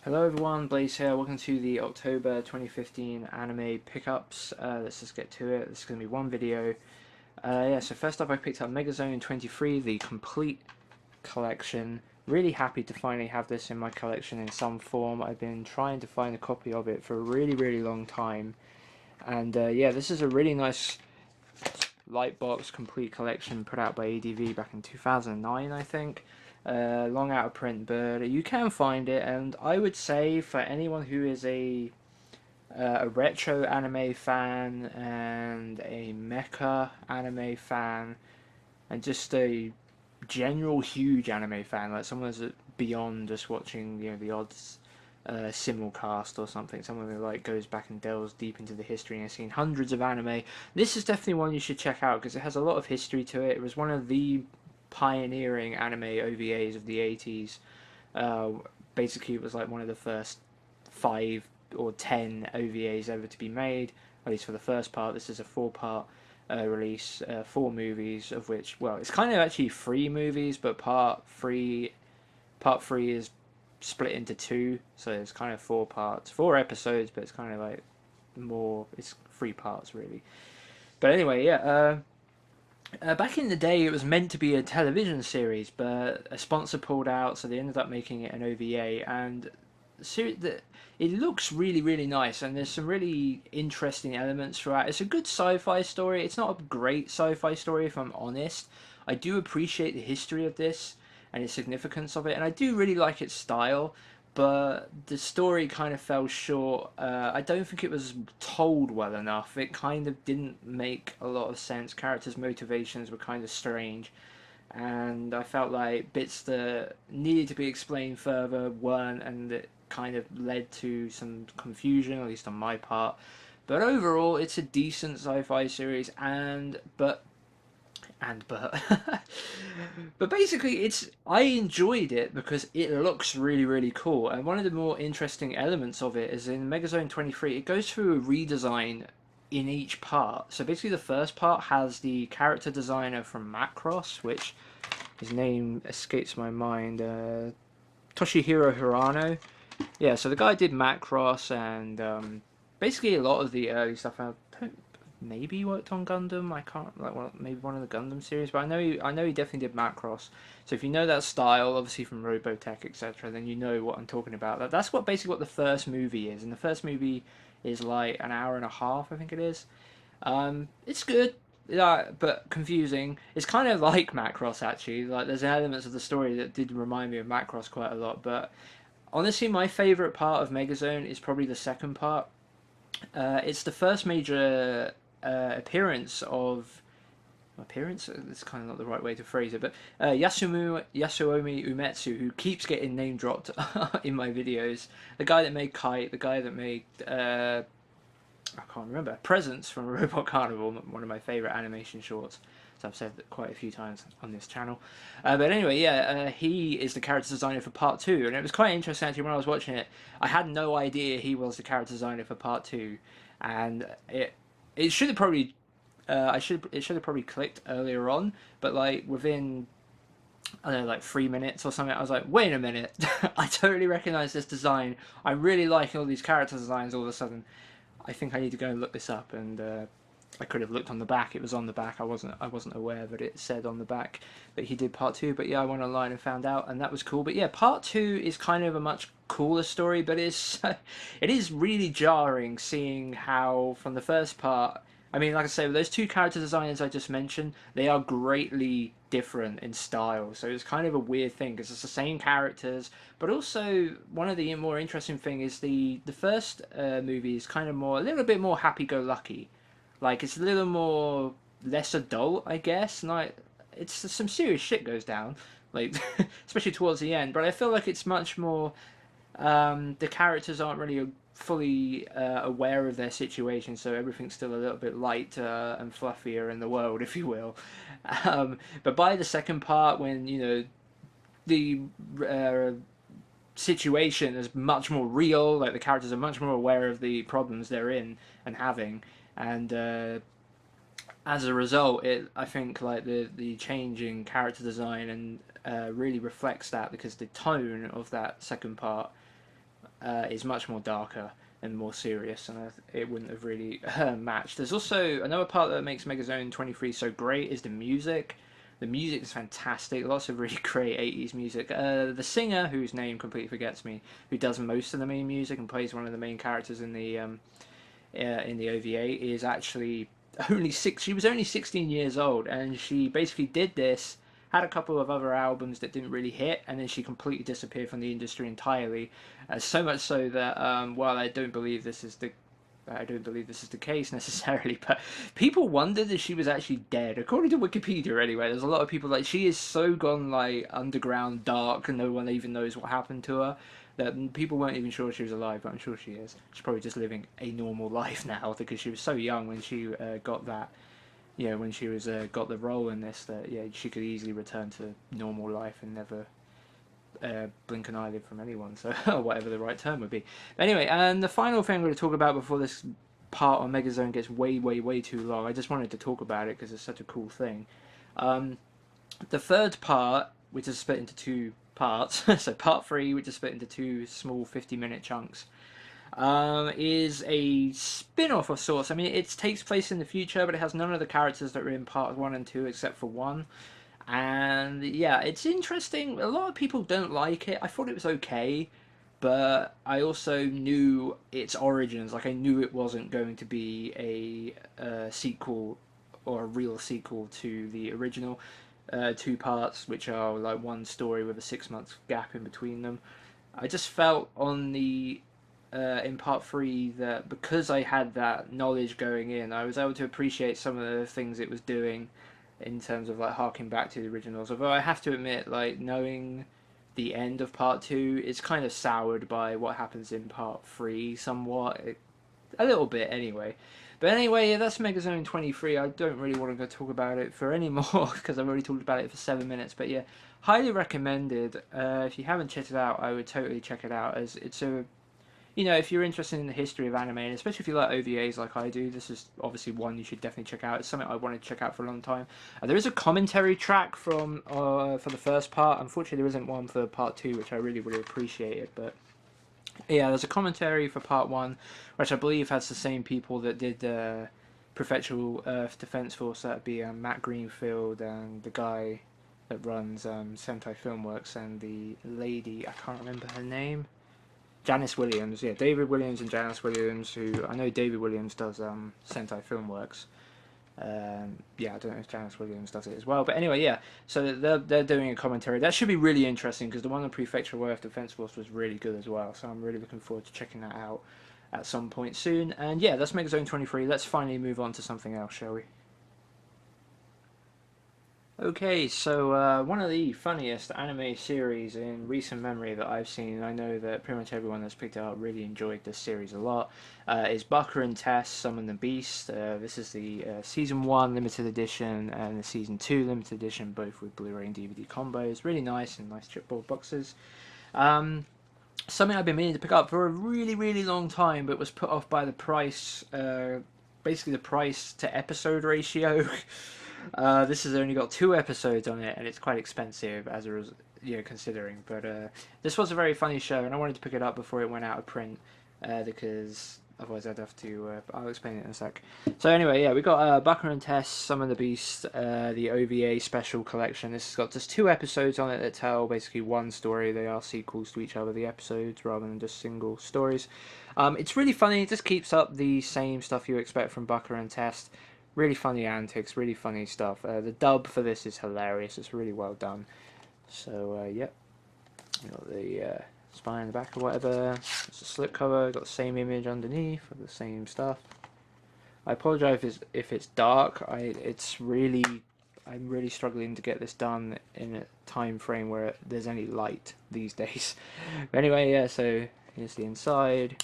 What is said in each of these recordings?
Hello everyone, Blaze here. Welcome to the October 2015 anime pickups. Let's just get to it. This is going to be one video. So first up I picked up Megazone 23, the complete collection. Really happy to finally have this in my collection in some form. I've been trying to find a copy of it for a really long time. And this is a really nice Lightbox complete collection put out by ADV back in 2009, I think. Long out of print, but you can find it, and I would say for anyone who is a retro anime fan and a mecha anime fan and just a general huge anime fan, like someone who's beyond just watching the odds simulcast or something, someone who like goes back and delves deep into the history and has seen hundreds of anime, this is definitely one you should check out because it has a lot of history to it. It was one of the pioneering anime OVAs of the 80s. Uh, Basically, it was like one of the first 5 or 10 OVAs ever to be made, at least for the first part. This is a 4-part release, 4 movies, of which, well, it's kind of actually 3 movies, but part three is split into 2, so it's kind of 4 parts, 4 episodes, but it's kind of like it's 3 parts really. But anyway, back in the day, it was meant to be a television series, but a sponsor pulled out, so they ended up making it an OVA. And it looks really nice, and there's some really interesting elements throughout. It's a good sci-fi story. It's not a great sci-fi story, if I'm honest. I do appreciate the history of this and the significance of it, and I do really like its style. But the story kind of fell short. I don't think it was told well enough. It kind of didn't make a lot of sense. Characters' motivations were kind of strange, and I felt like bits that needed to be explained further weren't, and it kind of led to some confusion, at least on my part. But overall, it's a decent sci-fi series, but but basically I enjoyed it because it looks really cool, and one of the more interesting elements of it is in Megazone 23 it goes through a redesign in each part. So basically the first part has the character designer from Macross, which his name escapes my mind, Toshihiro Hirano. Yeah, so the guy did Macross and basically a lot of the early stuff. I don't, maybe he worked on Gundam. I can't maybe one of the Gundam series, but I know he definitely did Macross. So if you know that style, obviously from Robotech, etc., then you know what I'm talking about. That's what basically what the first movie is, and the first movie is like an hour and a half, I think it is. It's good. Yeah, but confusing. It's kind of like Macross actually. Like there's elements of the story that did remind me of Macross quite a lot, but honestly, my favorite part of Megazone is probably the second part. It's the first major appearance of appearance. It's kind of not the right way to phrase it, but Yasuomi Umetsu, who keeps getting name dropped in my videos. The guy that made Kite, the guy that made I can't remember Presents from Robot Carnival, one of my favorite animation shorts. So I've said that quite a few times on this channel. But anyway, he is the character designer for part 2, and it was quite interesting actually when I was watching it. I had no idea he was the character designer for part 2, and it should have probably it should have probably clicked earlier on, but like within I don't know, like 3 minutes or something, I was like, wait a minute, I totally recognize this design. I'm really liking all these character designs all of a sudden. I think I need to go and look this up, and I could have looked on the back. It was on the back. I wasn't aware that it said on the back that he did part 2. But yeah, I went online and found out, and that was cool. But yeah, part 2 is kind of a much cooler story, but it is really jarring seeing how from the first part. I mean, like I say, those 2 character designers I just mentioned, they are greatly different in style. So it's kind of a weird thing because it's the same characters, but also one of the more interesting thing is the first movie is kind of a little bit more happy-go-lucky. Like it's a little more less adult, I guess. And like it's some serious shit goes down, like especially towards the end. But I feel like it's much more. The characters aren't really fully aware of their situation, so everything's still a little bit light and fluffier in the world, if you will. But by the second part, when the situation is much more real, like the characters are much more aware of the problems they're in and having, and as a result, I think like the change in character design and really reflects that because the tone of that second part is much more darker and more serious, and it wouldn't have really matched. There's also another part that makes Megazone 23 so great is the music. The music is fantastic. Lots of really great 80s music. The singer, whose name completely forgets me, who does most of the main music and plays one of the main characters in the OVA, is actually only six. She was only 16 years old, and she basically did this. Had a couple of other albums that didn't really hit, and then she completely disappeared from the industry entirely. So much so that, well, I don't believe this is the case necessarily, but people wondered if she was actually dead. According to Wikipedia, anyway, there's a lot of people like she is so gone like underground, dark, and no one even knows what happened to her. That people weren't even sure she was alive, but I'm sure she is. She's probably just living a normal life now because she was so young when she got that. You know, when she was got the role in this, that yeah, she could easily return to normal life and never blink an eyelid from anyone, so whatever the right term would be. Anyway, and the final thing I'm going to talk about before this part on Megazone gets way too long, I just wanted to talk about it because it's such a cool thing. The third part, which is split into two parts, so part 3, which is split into two small 50-minute chunks, is a spin-off of sorts. I mean, it takes place in the future, but it has none of the characters that were in part 1 and 2 except for one. And yeah, it's interesting. A lot of people don't like it. I thought it was okay, but I also knew its origins. Like I knew it wasn't going to be a sequel or a real sequel to the original two parts, which are like one story with a 6 month gap in between them. I just felt on the in part 3 that because I had that knowledge going in, I was able to appreciate some of the things it was doing in terms of like harking back to the originals. Although I have to admit, like knowing the end of part 2, it's kind of soured by what happens in part 3 somewhat, a little bit anyway. But anyway, yeah, that's Megazone 23. I don't really want to go talk about it for any more because I've already talked about it for 7 minutes. But yeah, highly recommended. If you haven't checked it out, I would totally check it out, as it's a, you know, if you're interested in the history of anime, and especially if you like OVAs like I do, this is obviously one you should definitely check out. It's something I wanted to check out for a long time. There is a commentary track from for the first part. Unfortunately, there isn't one for part 2, which I really appreciated. But yeah, there's a commentary for part 1, which I believe has the same people that did Prefectural Earth Defense Force. That'd be Matt Greenfield and the guy that runs Sentai Filmworks, and the lady, I can't remember her name. Janice Williams, yeah, David Williams and Janice Williams, who I know David Williams does Sentai Filmworks. Yeah, I don't know if Janice Williams does it as well, but anyway, yeah. So they're doing a commentary that should be really interesting because the one on Prefectural Earth Defense Force was really good as well. So I'm really looking forward to checking that out at some point soon. And yeah, that's Megazone 23. Let's finally move on to something else, shall we? Okay, so one of the funniest anime series in recent memory that I've seen, I know that pretty much everyone that's picked it up really enjoyed this series a lot, is Baka and Tess Summon the Beast. This is the Season 1 Limited Edition and the Season 2 Limited Edition, both with Blu-ray and DVD combos. Really nice and nice chipboard boxes. Something I've been meaning to pick up for a really long time, but was put off by the price, basically the price to episode ratio. This has only got 2 episodes on it, and it's quite expensive as considering. But this was a very funny show, and I wanted to pick it up before it went out of print because otherwise I'd have to. I'll explain it in a sec. So anyway, yeah, we got Baka and Tess, Summon the Beast, the OVA special collection. This has got just 2 episodes on it that tell basically one story. They are sequels to each other, the episodes, rather than just single stories. It's really funny. It just keeps up the same stuff you expect from Baka and Tess. Really funny antics, really funny stuff. The dub for this is hilarious. It's really well done. So, yep. Got the spine in the back or whatever. It's a slipcover. Got the same image underneath of the same stuff. I apologise if it's dark. I'm really struggling to get this done in a time frame where there's any light these days. But anyway, yeah. So here's the inside,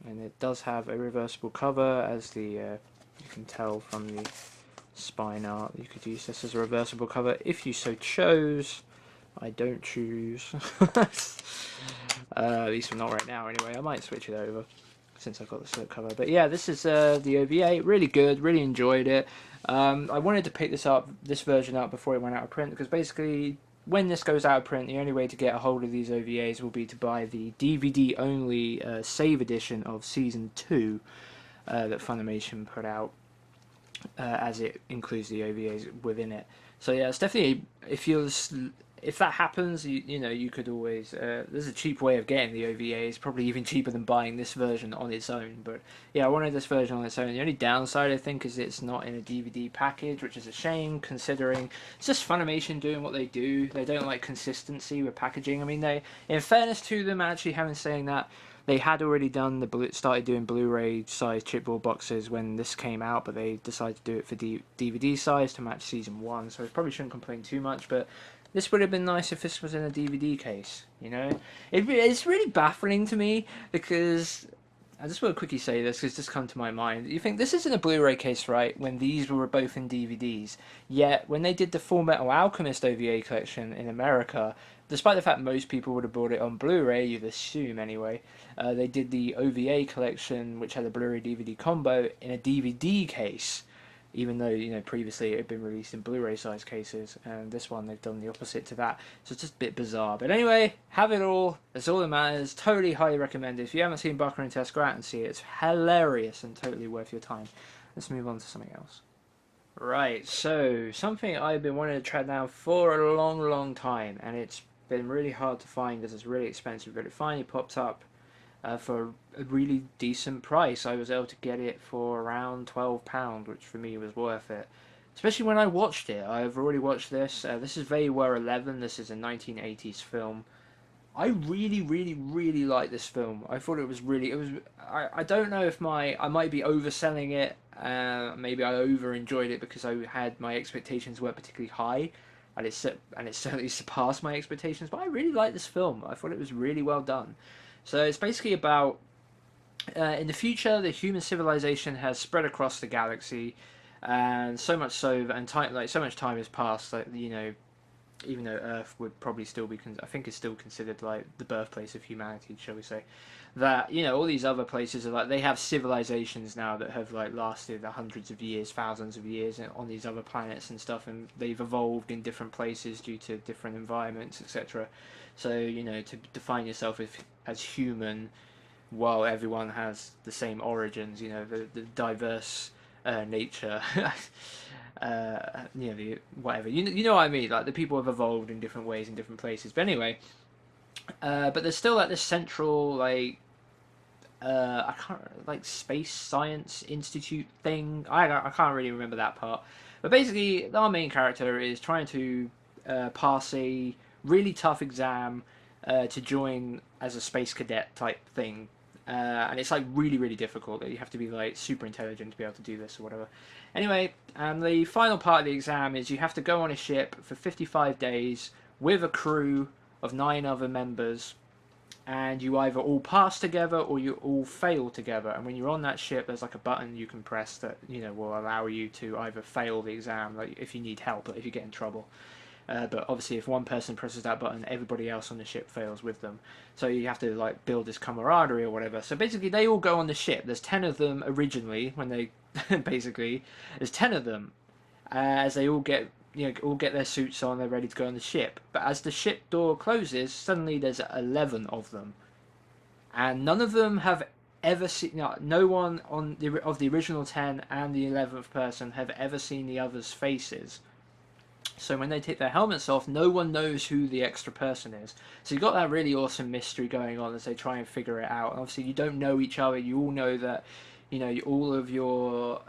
and it does have a reversible cover, as the you can tell from the spine art. You could use this as a reversible cover if you so chose. I don't choose. At least not right now anyway. I might switch it over since I've got the slip cover. But yeah, this is the OVA. Really good. Really enjoyed it. I wanted to pick this version up before it went out of print because basically when this goes out of print, the only way to get a hold of these OVAs will be to buy the DVD only save edition of season 2 that Funimation put out, as it includes the OVAs within it. So yeah, it's definitely, if that happens, you know, you could always there's a cheap way of getting the OVAs, probably even cheaper than buying this version on its own. But yeah, I wanted this version on its own. The only downside, I think, is it's not in a DVD package, which is a shame considering it's just Funimation doing what they do. They don't like consistency with packaging. I mean, they, in fairness to them, actually having saying that, they had already done started doing Blu-ray size chipboard boxes when this came out, but they decided to do it for DVD size to match season 1. So I probably shouldn't complain too much, but this would have been nice if this was in a DVD case. You know, it's really baffling to me because I just want to quickly say this because it's just come to my mind. You think this isn't a Blu-ray case, right? When these were both in DVDs, yet when they did the Full Metal Alchemist OVA collection in America, despite the fact most people would have bought it on Blu-ray, you'd assume anyway, they did the OVA collection, which had a Blu-ray DVD combo, in a DVD case, even though, you know, previously it had been released in Blu-ray size cases, and this one they've done the opposite to that. So it's just a bit bizarre. But anyway, have it all. That's all that matters. Totally highly recommended. If you haven't seen Barker and Test, go out and see it. It's hilarious and totally worth your time. Let's move on to something else. Right, so something I've been wanting to try down for a long, long time, and it's been really hard to find because it's really expensive, but it finally popped up for a really decent price. I was able to get it for around £12, which for me was worth it. Especially when I watched it. I've already watched this. This is They Were 11. This is a 1980s film. I really, really, really like this film. I thought it was really. It was. I don't know if I might be overselling it. Maybe I over enjoyed it because I had my expectations weren't particularly high, and it certainly surpassed my expectations. But I really like this film. I thought it was really well done. So it's basically about in the future, the human civilization has spread across the galaxy, and so much so, and time, like so much time has passed that, you know, even though Earth would probably still be, I think, is still considered like the birthplace of humanity, shall we say? That, you know, all these other places are like, they have civilizations now that have like lasted hundreds of years, thousands of years on these other planets and stuff, and they've evolved in different places due to different environments, etc. So, you know, to define yourself as human, while everyone has the same origins, you know, the diverse nature. You know, whatever, you know what I mean, like the people have evolved in different ways in different places, but anyway, but there's still like this central, like, I can't, like, space science institute thing. I can't really remember that part, but basically our main character is trying to pass a really tough exam to join as a space cadet type thing, and it's like really, really difficult. You have to be like super intelligent to be able to do this or whatever. Anyway, and the final part of the exam is you have to go on a ship for 55 days with a crew of 9 other members, and you either all pass together or you all fail together. And when you're on that ship, there's like a button you can press that, you know, will allow you to either fail the exam, like if you need help, or if you get in trouble. But obviously, if one person presses that button, everybody else on the ship fails with them. So you have to like build this camaraderie or whatever. So basically, they all go on the ship. There's 10 of them originally when they basically there's 10 of them as they all get, you know, all get their suits on. They're ready to go on the ship. But as the ship door closes, suddenly there's 11 of them, and none of them have ever seen. No one on of the original 10 and the 11th person have ever seen the others' faces. So when they take their helmets off, no one knows who the extra person is. So you've got that really awesome mystery going on as they try and figure it out. And obviously, you don't know each other. You all know that, you know, all of your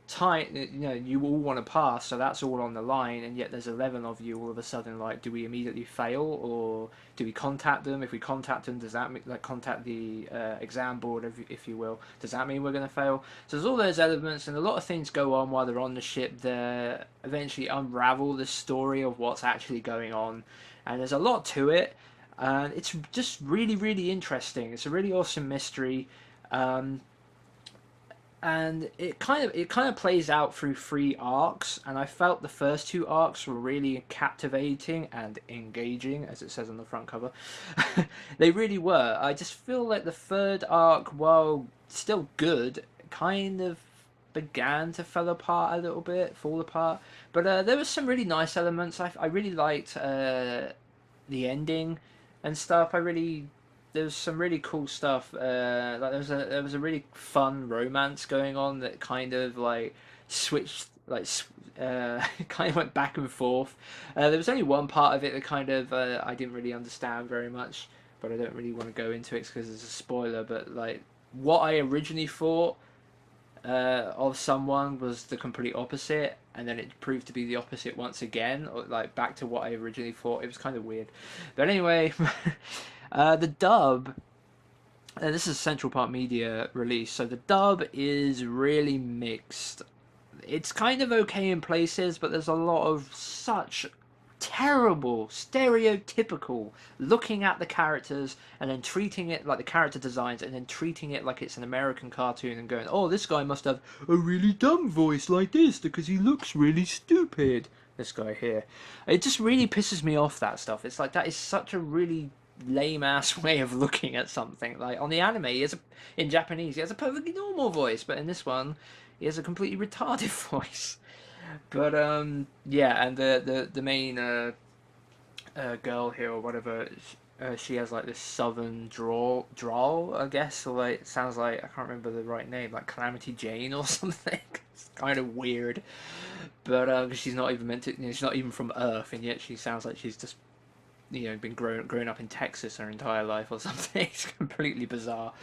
time, you know, you all want to pass, so that's all on the line. And yet there's 11 of you. All of a sudden, like, do we immediately fail, or do we contact them? If we contact them, does that mean, like, contact the exam board, if you will? Does that mean we're going to fail? So there's all those elements, and a lot of things go on while they're on the ship. They eventually unravel the story of what's actually going on, and there's a lot to it. And it's just really, really interesting. It's a really awesome mystery. And it kind of plays out through 3 arcs, and I felt the first 2 arcs were really captivating and engaging, as it says on the front cover. They really were. I just feel like the 3rd arc, while still good, kind of began to fall apart. But there was some really nice elements. I really liked the ending and stuff. There was some really cool stuff. Like there was a really fun romance going on that kind of like switched kind of went back and forth. There was only one part of it that kind of I didn't really understand very much, but I don't really want to go into it because it's a spoiler. But like what I originally thought of someone was the complete opposite, and then it proved to be the opposite once again, or like back to what I originally thought. It was kind of weird, but anyway, the dub. And this is a Central Park Media release, so the dub is really mixed. It's kind of okay in places, but there's a lot of such terrible, stereotypical looking at the characters and then treating it like the character designs and then treating it like it's an American cartoon and going, oh, this guy must have a really dumb voice like this because he looks really stupid. This guy here. It just really pisses me off, that stuff. It's like that is such a really lame ass way of looking at something. Like on the anime, in Japanese, he has a perfectly normal voice, but in this one, he has a completely retarded voice. But yeah, and the main girl here or whatever, she has like this southern drawl, I guess, or like it sounds like I can't remember the right name, like Calamity Jane or something. It's kind of weird, but she's not even meant to. She's not even from Earth, and yet she sounds like she's just been grown up in Texas her entire life or something. It's completely bizarre.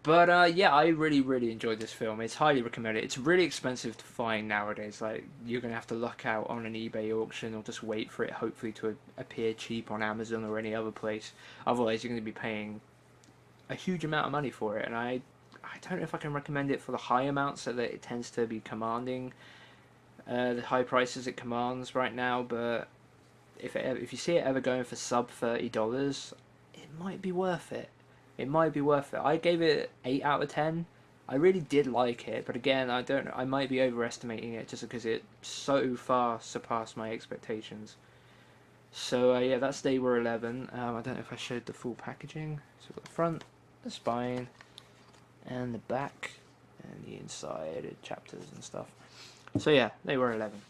But yeah, I really, really enjoyed this film. It's highly recommended. It's really expensive to find nowadays. Like you're gonna have to luck out on an eBay auction or just wait for it, hopefully to appear cheap on Amazon or any other place. Otherwise, you're gonna be paying a huge amount of money for it. And I don't know if I can recommend it for the high amounts so that it tends to be commanding the high prices it commands right now. But if you see it ever going for sub $30, it might be worth it. It might be worth it. I gave it 8 out of 10. I really did like it, but again, I don't. I might be overestimating it just because it so far surpassed my expectations. So yeah, that's They Were 11. I don't know if I showed the full packaging. So we've got the front, the spine, and the back, and the inside chapters and stuff. So yeah, They Were 11.